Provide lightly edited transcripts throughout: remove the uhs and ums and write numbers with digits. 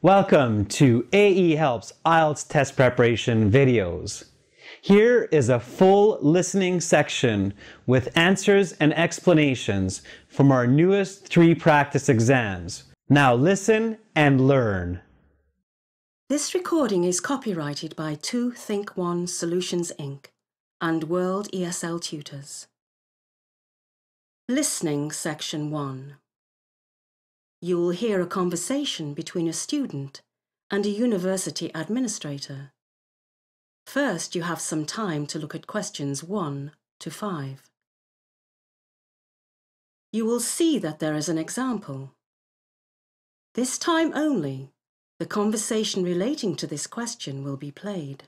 Welcome to AE Helps IELTS test preparation videos. Here is a full listening section with answers and explanations from our newest 3 practice exams. Now listen and learn. This recording is copyrighted by 2 Think One Solutions Inc. and World ESL Tutors. Listening Section 1. You will hear a conversation between a student and a university administrator. First, you have some time to look at questions 1 to 5. You will see that there is an example. This time only, the conversation relating to this question will be played.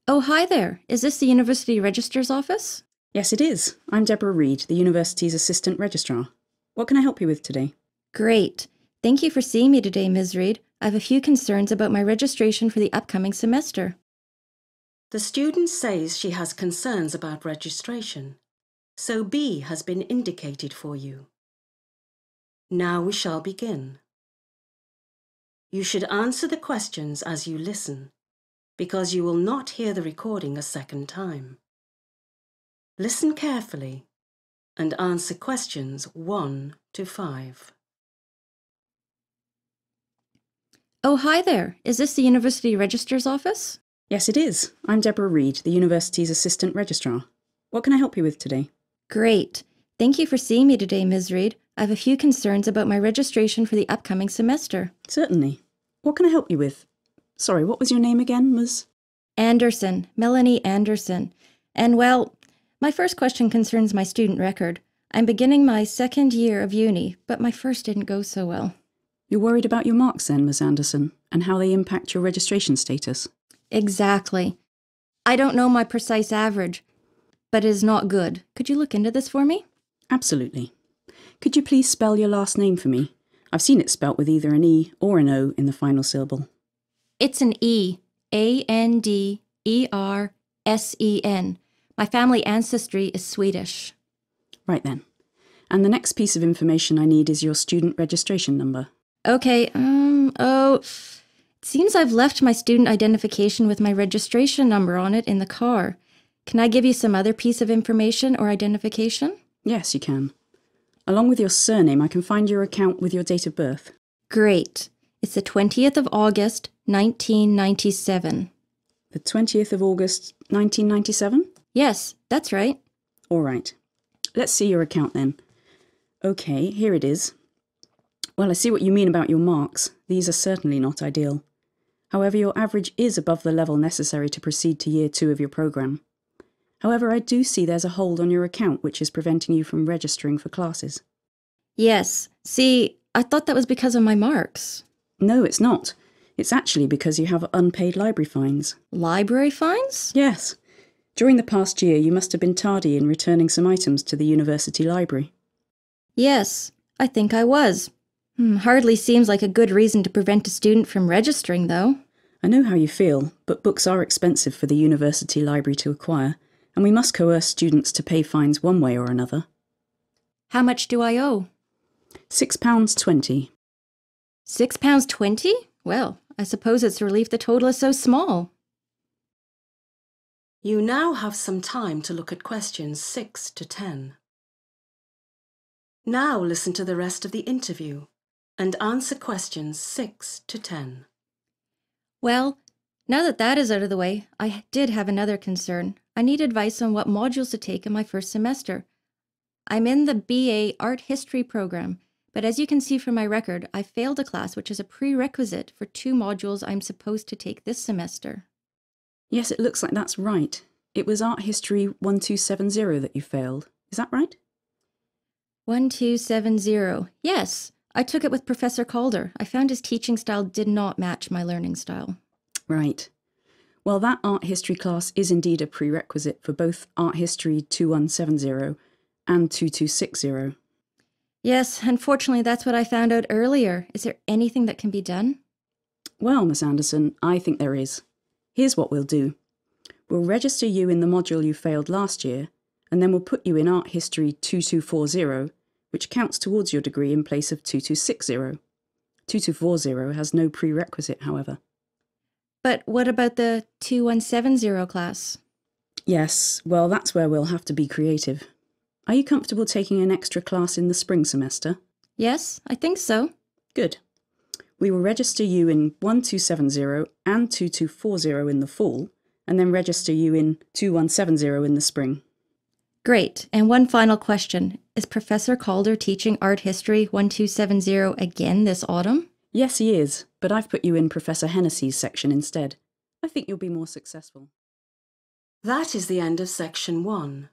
Oh, hi there. Is this the University Registrar's office? Yes, it is. I'm Deborah Reed, the university's Assistant Registrar. What can I help you with today? Great. Thank you for seeing me today, Ms. Reed. I have a few concerns about my registration for the upcoming semester. The student says she has concerns about registration, so B has been indicated for you. Now we shall begin. You should answer the questions as you listen, because you will not hear the recording a second time. Listen carefully and answer questions 1 to 5. Oh, hi there. Is this the University Registrar's office? Yes, it is. I'm Deborah Reed, the university's Assistant Registrar. What can I help you with today? Great. Thank you for seeing me today, Ms. Reed. I have a few concerns about my registration for the upcoming semester. Certainly. What can I help you with? Sorry, what was your name again, Ms.? Anderson, Melanie Anderson. And well, my first question concerns my student record. I'm beginning my second year of uni, but my first didn't go so well. You're worried about your marks then, Ms. Anderson, and how they impact your registration status? Exactly. I don't know my precise average, but it is not good. Could you look into this for me? Absolutely. Could you please spell your last name for me? I've seen it spelt with either an E or an O in the final syllable. It's an E. Andersen. My family ancestry is Swedish. Right then. And the next piece of information I need is your student registration number. Okay, it seems I've left my student identification with my registration number on it in the car. Can I give you some other piece of information or identification? Yes, you can. Along with your surname, I can find your account with your date of birth. Great. It's the 20th of August, 1997. The 20th of August, 1997? Yes, that's right. All right. Let's see your account then. Okay, here it is. Well, I see what you mean about your marks. These are certainly not ideal. However, your average is above the level necessary to proceed to Year 2 of your programme. However, I do see there's a hold on your account which is preventing you from registering for classes. Yes. See, I thought that was because of my marks. No, it's not. It's actually because you have unpaid library fines. Library fines? Yes. During the past year, you must have been tardy in returning some items to the university library. Yes, I think I was. Hardly seems like a good reason to prevent a student from registering, though. I know how you feel, but books are expensive for the university library to acquire, and we must coerce students to pay fines one way or another. How much do I owe? £6.20. £6.20? Well, I suppose it's a relief the total is so small. You now have some time to look at questions 6 to 10. Now listen to the rest of the interview and answer questions 6 to 10. Well, now that that is out of the way, I did have another concern. I need advice on what modules to take in my first semester. I'm in the BA Art History program, but as you can see from my record, I failed a class which is a prerequisite for 2 modules I'm supposed to take this semester. Yes, it looks like that's right. It was Art History 1270 that you failed. Is that right? 1270. Yes, I took it with Professor Calder. I found his teaching style did not match my learning style. Right. Well, that art history class is indeed a prerequisite for both Art History 2170 and 2260. Yes, unfortunately that's what I found out earlier. Is there anything that can be done? Well, Miss Anderson, I think there is. Here's what we'll do. We'll register you in the module you failed last year, and then we'll put you in Art History 2240, which counts towards your degree in place of 2260. 2240 has no prerequisite, however. But what about the 2170 class? Yes, well, that's where we'll have to be creative. Are you comfortable taking an extra class in the spring semester? Yes, I think so. Good. We will register you in 1270 and 2240 in the fall, and then register you in 2170 in the spring. Great. And one final question. Is Professor Calder teaching art history 1270 again this autumn? Yes, he is, but I've put you in Professor Hennessy's section instead. I think you'll be more successful. That is the end of section 1.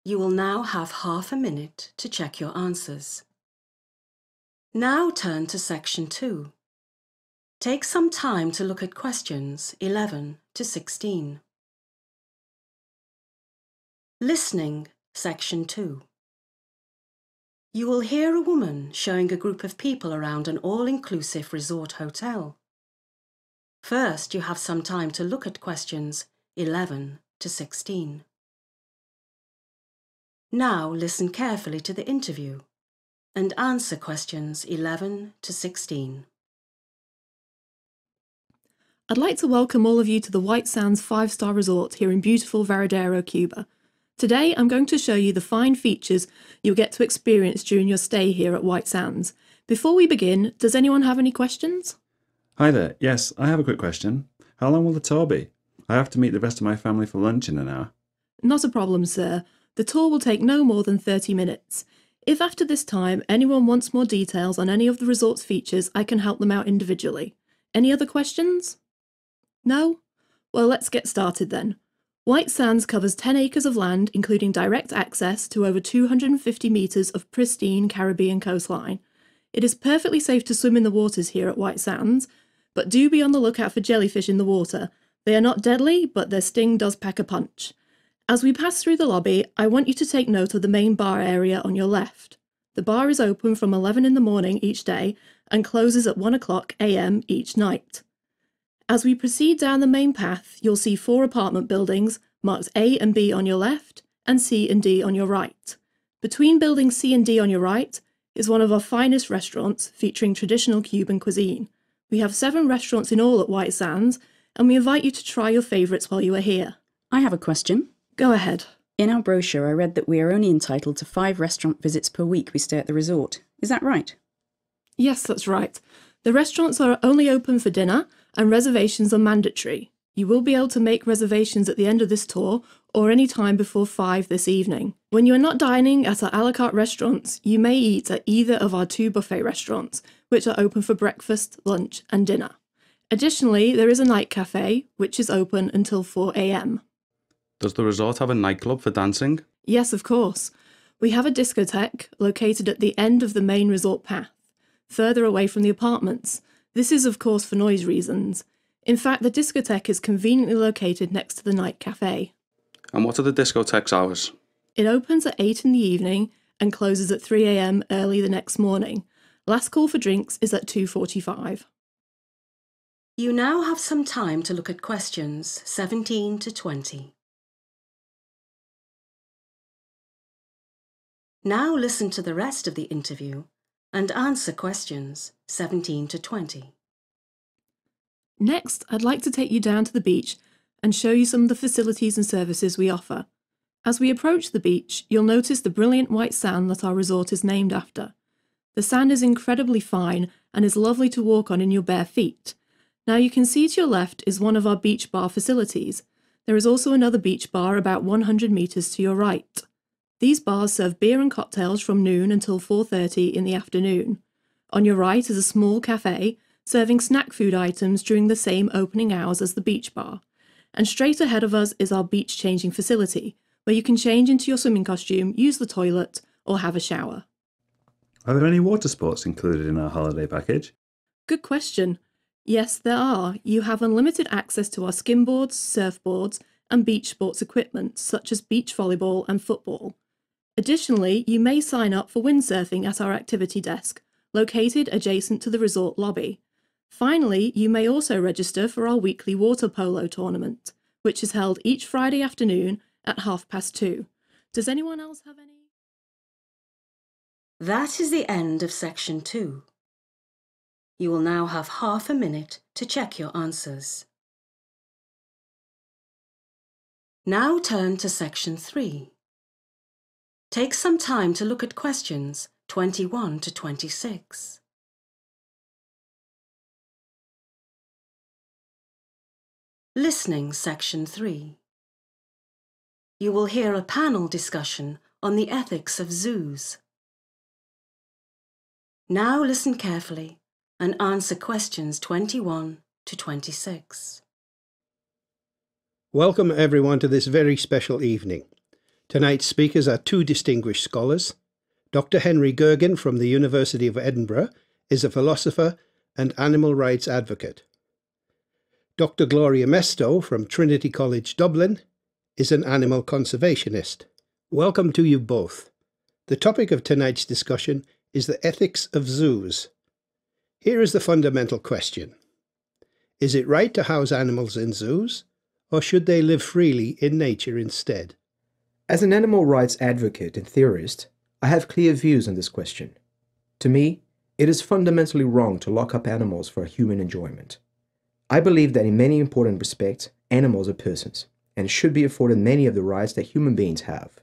You will now have half a minute to check your answers. Now turn to section 2. Take some time to look at questions 11 to 16. Listening, section 2. You will hear a woman showing a group of people around an all-inclusive resort hotel. First, you have some time to look at questions 11 to 16. Now listen carefully to the interview and answer questions 11 to 16. I'd like to welcome all of you to the White Sands 5-star resort here in beautiful Varadero, Cuba. Today I'm going to show you the fine features you'll get to experience during your stay here at White Sands. Before we begin, does anyone have any questions? Hi there. Yes, I have a quick question. How long will the tour be? I have to meet the rest of my family for lunch in an hour. Not a problem, sir. The tour will take no more than 30 minutes. If after this time anyone wants more details on any of the resort's features, I can help them out individually. Any other questions? No? Well, let's get started then. White Sands covers 10 acres of land, including direct access to over 250 metres of pristine Caribbean coastline. It is perfectly safe to swim in the waters here at White Sands, but do be on the lookout for jellyfish in the water. They are not deadly, but their sting does pack a punch. As we pass through the lobby, I want you to take note of the main bar area on your left. The bar is open from 11 in the morning each day and closes at 1 AM each night. As we proceed down the main path, you'll see 4 apartment buildings marked A and B on your left and C and D on your right. Between buildings C and D on your right is one of our finest restaurants featuring traditional Cuban cuisine. We have 7 restaurants in all at White Sands, and we invite you to try your favourites while you are here. I have a question. Go ahead. In our brochure, I read that we are only entitled to 5 restaurant visits per week we stay at the resort. Is that right? Yes, that's right. The restaurants are only open for dinner, and reservations are mandatory. You will be able to make reservations at the end of this tour or any time before 5 this evening. When you are not dining at our a la carte restaurants, you may eat at either of our 2 buffet restaurants, which are open for breakfast, lunch and dinner. Additionally, there is a night cafe, which is open until 4 AM. Does the resort have a nightclub for dancing? Yes, of course. We have a discotheque located at the end of the main resort path, further away from the apartments. This is, of course, for noise reasons. In fact, the discotheque is conveniently located next to the night cafe. And what are the discotheque's hours? It opens at 8 in the evening and closes at 3 AM early the next morning. Last call for drinks is at 2:45. You now have some time to look at questions 17 to 20. Now listen to the rest of the interview and answer questions 17 to 20. Next, I'd like to take you down to the beach and show you some of the facilities and services we offer. As we approach the beach, you'll notice the brilliant white sand that our resort is named after. The sand is incredibly fine and is lovely to walk on in your bare feet. Now you can see to your left is one of our beach bar facilities. There is also another beach bar about 100 metres to your right. These bars serve beer and cocktails from noon until 4:30 in the afternoon. On your right is a small cafe, serving snack food items during the same opening hours as the beach bar. And straight ahead of us is our beach changing facility, where you can change into your swimming costume, use the toilet, or have a shower. Are there any water sports included in our holiday package? Good question. Yes, there are. You have unlimited access to our skimboards, surfboards, and beach sports equipment, such as beach volleyball and football. Additionally, you may sign up for windsurfing at our activity desk, located adjacent to the resort lobby. Finally, you may also register for our weekly water polo tournament, which is held each Friday afternoon at 2:30. Does anyone else have any? That is the end of section 2. You will now have half a minute to check your answers. Now turn to section 3. Take some time to look at questions 21 to 26. Listening section 3. You will hear a panel discussion on the ethics of zoos. Now listen carefully and answer questions 21 to 26. Welcome everyone to this very special evening. Tonight's speakers are two distinguished scholars. Dr. Henry Gergen from the University of Edinburgh is a philosopher and animal rights advocate. Dr. Gloria Mesto from Trinity College Dublin is an animal conservationist. Welcome to you both. The topic of tonight's discussion is the ethics of zoos. Here is the fundamental question. Is it right to house animals in zoos, or should they live freely in nature instead? As an animal rights advocate and theorist, I have clear views on this question. To me, it is fundamentally wrong to lock up animals for human enjoyment. I believe that in many important respects, animals are persons, and should be afforded many of the rights that human beings have.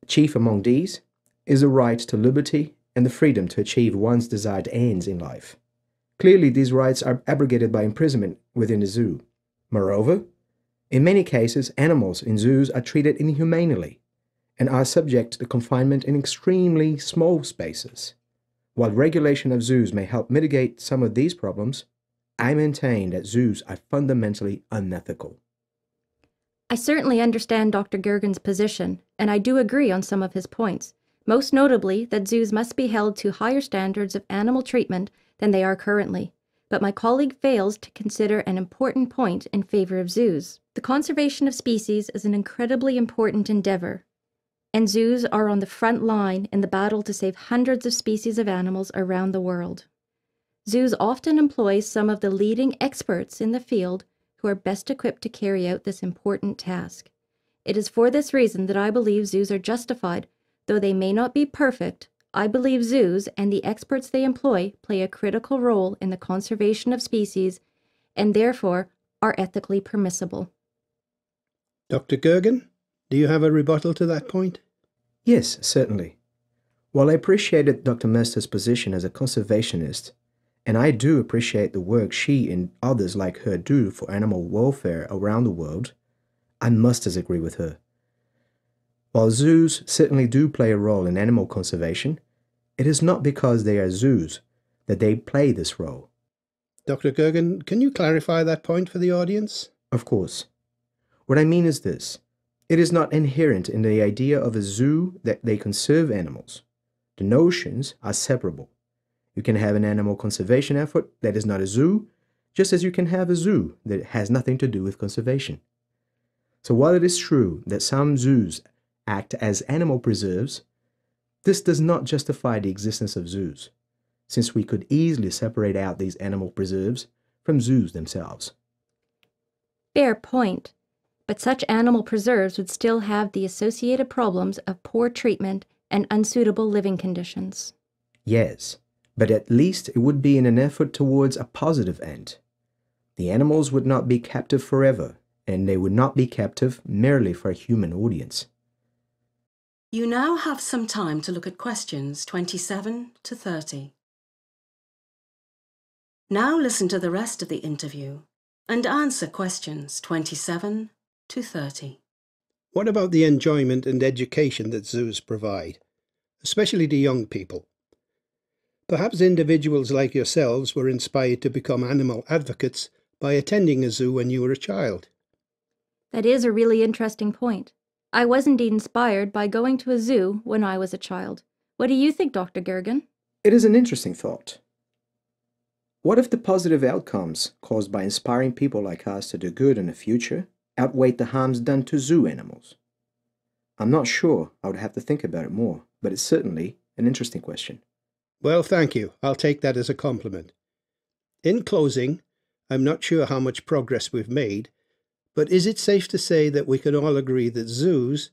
Chief among these is the right to liberty and the freedom to achieve one's desired ends in life. Clearly, these rights are abrogated by imprisonment within the zoo. Moreover, in many cases, animals in zoos are treated inhumanely and are subject to confinement in extremely small spaces. While regulation of zoos may help mitigate some of these problems, I maintain that zoos are fundamentally unethical. I certainly understand Dr. Gergen's position, and I do agree on some of his points, most notably that zoos must be held to higher standards of animal treatment than they are currently. But my colleague fails to consider an important point in favor of zoos. The conservation of species is an incredibly important endeavor, and zoos are on the front line in the battle to save hundreds of species of animals around the world. Zoos often employ some of the leading experts in the field who are best equipped to carry out this important task. It is for this reason that I believe zoos are justified. Though they may not be perfect, I believe zoos and the experts they employ play a critical role in the conservation of species and therefore are ethically permissible. Dr. Gergen, do you have a rebuttal to that point? Yes, certainly. While I appreciated Dr. Mester's position as a conservationist, and I do appreciate the work she and others like her do for animal welfare around the world, I must disagree with her. While zoos certainly do play a role in animal conservation, it is not because they are zoos that they play this role. Dr. Gergen, can you clarify that point for the audience? Of course. What I mean is this. It is not inherent in the idea of a zoo that they conserve animals. The notions are separable. You can have an animal conservation effort that is not a zoo, just as you can have a zoo that has nothing to do with conservation. So while it is true that some zoos act as animal preserves, this does not justify the existence of zoos, since we could easily separate out these animal preserves from zoos themselves. Fair point, but such animal preserves would still have the associated problems of poor treatment and unsuitable living conditions. Yes, but at least it would be in an effort towards a positive end. The animals would not be captive forever, and they would not be captive merely for a human audience. You now have some time to look at questions 27 to 30. Now listen to the rest of the interview and answer questions 27 to 30. What about the enjoyment and education that zoos provide, especially to young people? Perhaps individuals like yourselves were inspired to become animal advocates by attending a zoo when you were a child. That is a really interesting point. I was indeed inspired by going to a zoo when I was a child. What do you think, Dr. Gergen? It is an interesting thought. What if the positive outcomes caused by inspiring people like us to do good in the future outweigh the harms done to zoo animals? I'm not sure. I would have to think about it more, but it's certainly an interesting question. Well, thank you. I'll take that as a compliment. In closing, I'm not sure how much progress we've made, but is it safe to say that we can all agree that zoos,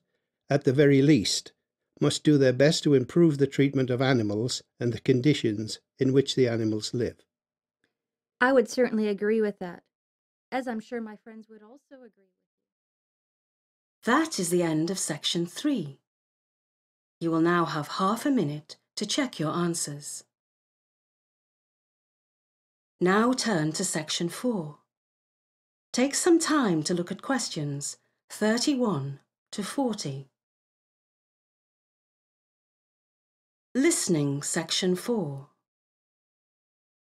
at the very least, must do their best to improve the treatment of animals and the conditions in which the animals live? I would certainly agree with that, as I'm sure my friends would also agree with you. That is the end of section 3. You will now have half a minute to check your answers. Now turn to section 4. Take some time to look at questions 31 to 40. Listening section 4.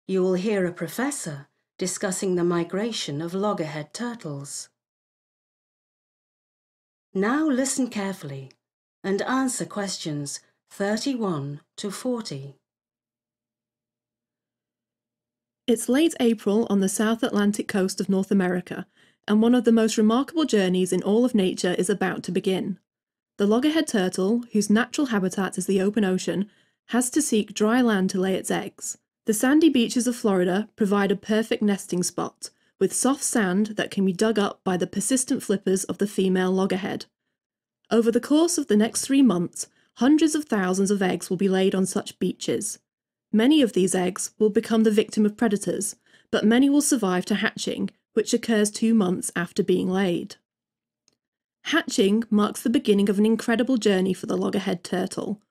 You will hear a professor discussing the migration of loggerhead turtles. Now listen carefully and answer questions 31 to 40. It's late April on the South Atlantic coast of North America, and one of the most remarkable journeys in all of nature is about to begin. The loggerhead turtle, whose natural habitat is the open ocean, has to seek dry land to lay its eggs. The sandy beaches of Florida provide a perfect nesting spot, with soft sand that can be dug up by the persistent flippers of the female loggerhead. Over the course of the next 3 months, hundreds of thousands of eggs will be laid on such beaches. Many of these eggs will become the victim of predators, but many will survive to hatching, which occurs 2 months after being laid. Hatching marks the beginning of an incredible journey for the loggerhead turtle.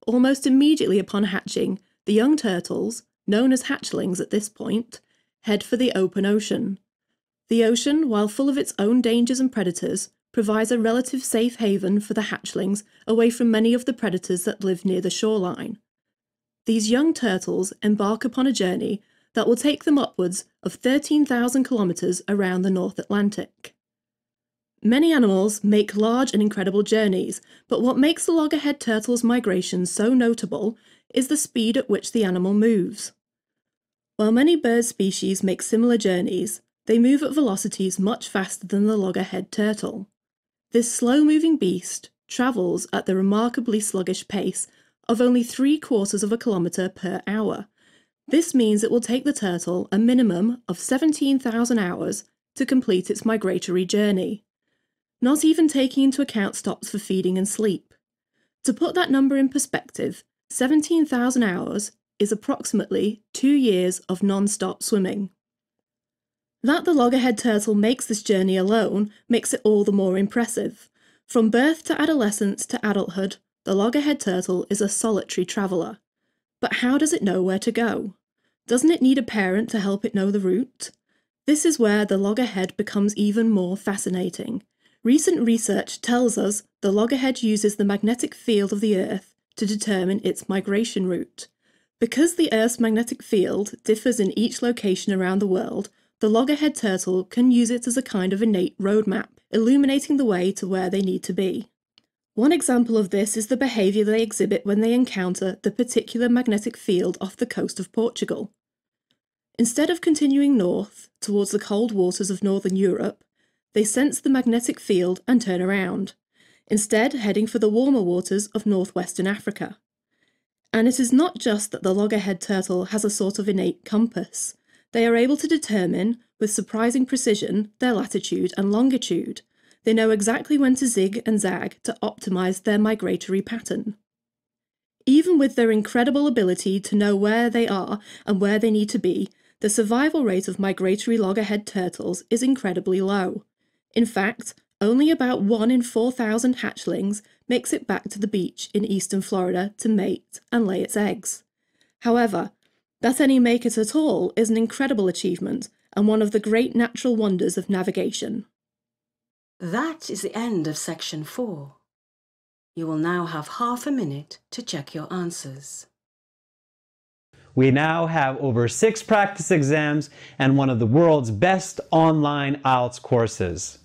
Almost immediately upon hatching, the young turtles, known as hatchlings at this point, head for the open ocean. The ocean, while full of its own dangers and predators, provides a relative safe haven for the hatchlings away from many of the predators that live near the shoreline. These young turtles embark upon a journey that will take them upwards of 13,000 kilometres around the North Atlantic. Many animals make large and incredible journeys, but what makes the loggerhead turtle's migration so notable is the speed at which the animal moves. While many bird species make similar journeys, they move at velocities much faster than the loggerhead turtle. This slow-moving beast travels at the remarkably sluggish pace of only 3/4 of a kilometre per hour. This means it will take the turtle a minimum of 17,000 hours to complete its migratory journey, not even taking into account stops for feeding and sleep. To put that number in perspective, 17,000 hours is approximately 2 years of non-stop swimming. That the loggerhead turtle makes this journey alone makes it all the more impressive. From birth to adolescence to adulthood, the loggerhead turtle is a solitary traveller. But how does it know where to go? Doesn't it need a parent to help it know the route? This is where the loggerhead becomes even more fascinating. Recent research tells us the loggerhead uses the magnetic field of the Earth to determine its migration route. Because the Earth's magnetic field differs in each location around the world, the loggerhead turtle can use it as a kind of innate roadmap, illuminating the way to where they need to be. One example of this is the behaviour they exhibit when they encounter the particular magnetic field off the coast of Portugal. Instead of continuing north, towards the cold waters of northern Europe, they sense the magnetic field and turn around, instead heading for the warmer waters of northwestern Africa. And it is not just that the loggerhead turtle has a sort of innate compass. They are able to determine, with surprising precision, their latitude and longitude. They know exactly when to zig and zag to optimise their migratory pattern. Even with their incredible ability to know where they are and where they need to be, the survival rate of migratory loggerhead turtles is incredibly low. In fact, only about 1 in 4,000 hatchlings makes it back to the beach in eastern Florida to mate and lay its eggs. However, that any make it at all is an incredible achievement and one of the great natural wonders of navigation. That is the end of section 4. You will now have half a minute to check your answers. We now have over 6 practice exams and one of the world's best online IELTS courses.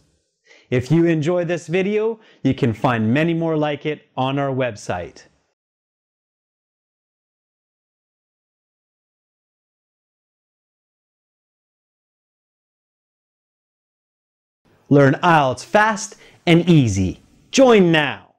If you enjoyed this video, you can find many more like it on our website. Learn IELTS fast and easy. Join now!